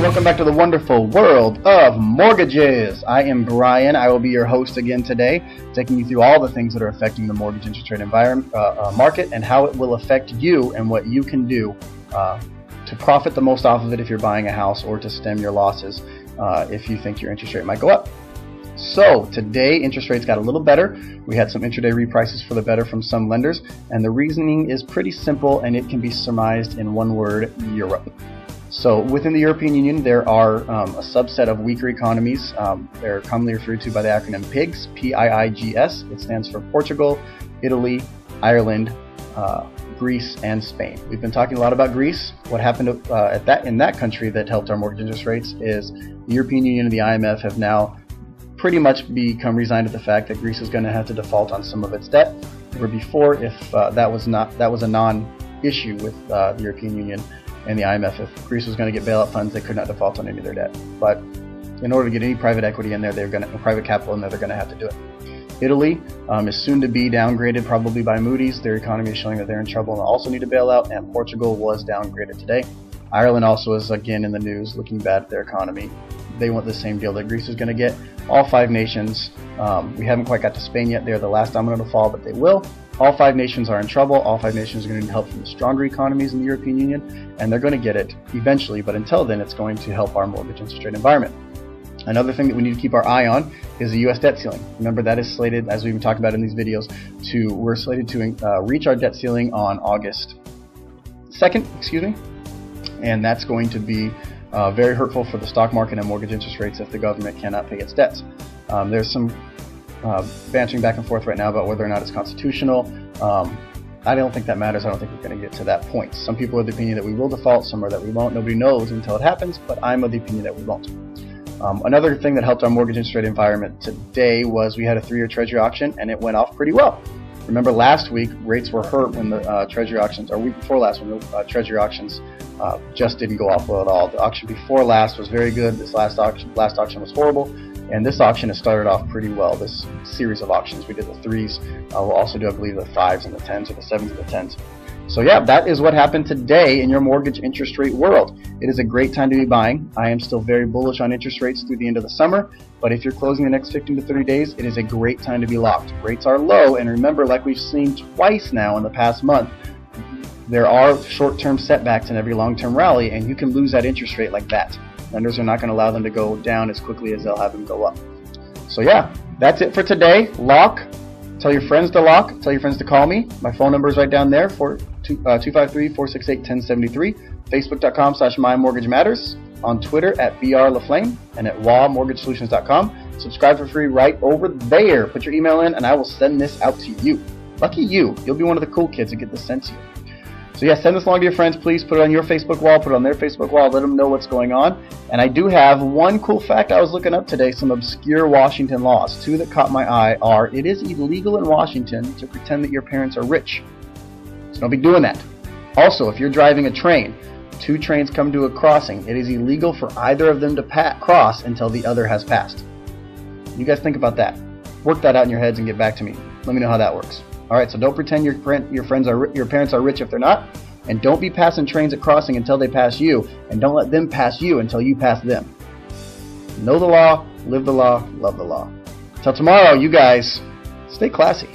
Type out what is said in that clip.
welcome back to the wonderful world of mortgages. I am Brian. I will be your host again today, taking you through all the things that are affecting the mortgage interest rate environment, market, and how it will affect you and what you can do to profit the most off of it if you're buying a house, or to stem your losses if you think your interest rate might go up. So today, interest rates got a little better. We had some intraday reprices for the better from some lenders, and the reasoning is pretty simple, and it can be surmised in one word: Europe. So within the European Union, there are a subset of weaker economies. They're commonly referred to by the acronym PIGS, P-I-I-G-S. It stands for Portugal, Italy, Ireland, Greece, and Spain. We've been talking a lot about Greece. What happened in that country that helped our mortgage interest rates is the European Union and the IMF have now pretty much become resigned to the fact that Greece is going to have to default on some of its debt. Where before, if that was a non-issue with the European Union and the IMF, if Greece was going to get bailout funds, they could not default on any of their debt. But in order to get any private equity in there, private capital in there, they're going to have to do it. Italy is soon to be downgraded, probably by Moody's. Their economy is showing that they're in trouble and also need a bailout. And Portugal was downgraded today. Ireland also is again in the news, looking bad at their economy. They want the same deal that Greece is going to get. All five nations. We haven't quite got to Spain yet. They're the last domino to fall, but they will. All five nations are in trouble. All five nations are going to need help from the stronger economies in the European Union, and they're going to get it eventually, but until then, it's going to help our mortgage interest rate environment. Another thing that we need to keep our eye on is the U.S. debt ceiling. Remember, that is slated, as we've been talking about in these videos, we're slated to reach our debt ceiling on August 2nd, and that's going to be very hurtful for the stock market and mortgage interest rates if the government cannot pay its debts. There's some bantering back and forth right now about whether or not it's constitutional. I don't think that matters. I don't think we're going to get to that point. Some people are of the opinion that we will default, some are that we won't. Nobody knows until it happens, but I'm of the opinion that we won't. Another thing that helped our mortgage interest rate environment today was we had a 3-year Treasury auction, and it went off pretty well. Remember last week, rates were hurt when the Treasury auctions, or week before last, when the Treasury auctions just didn't go off well at all. The auction before last was very good. This last auction was horrible. And this auction has started off pretty well, this series of auctions. We did the 3s. We'll also do, I believe, the 5s and the 10s, or the 7s and the 10s. So yeah, that is what happened today in your mortgage interest rate world. It is a great time to be buying. I am still very bullish on interest rates through the end of the summer, but if you're closing the next 15 to 30 days, it is a great time to be locked. Rates are low, and remember, like we've seen twice now in the past month, there are short-term setbacks in every long-term rally, and you can lose that interest rate like that. Lenders are not going to allow them to go down as quickly as they'll have them go up. So yeah, that's it for today. Lock. Tell your friends to lock. Tell your friends to call me. My phone number is right down there, 253-468-1073. Facebook.com/MyMortgageMatters. On Twitter at BRLaFlame and at WAMortgageSolutions.com. Subscribe for free right over there. Put your email in and I will send this out to you. Lucky you. You'll be one of the cool kids that get this sent to you. So yeah, send this along to your friends. Please put it on your Facebook wall, put it on their Facebook wall, let them know what's going on. And I do have one cool fact I was looking up today, some obscure Washington laws. 2 that caught my eye are: it is illegal in Washington to pretend that your parents are rich. So don't be doing that. Also, if you're driving a train, 2 trains come to a crossing, it is illegal for either of them to cross until the other has passed. You guys think about that. Work that out in your heads and get back to me. Let me know how that works. Alright, so don't pretend your parents are rich if they're not, and don't be passing trains at crossing until they pass you, and don't let them pass you until you pass them. Know the law, live the law, love the law. Till tomorrow, you guys, stay classy.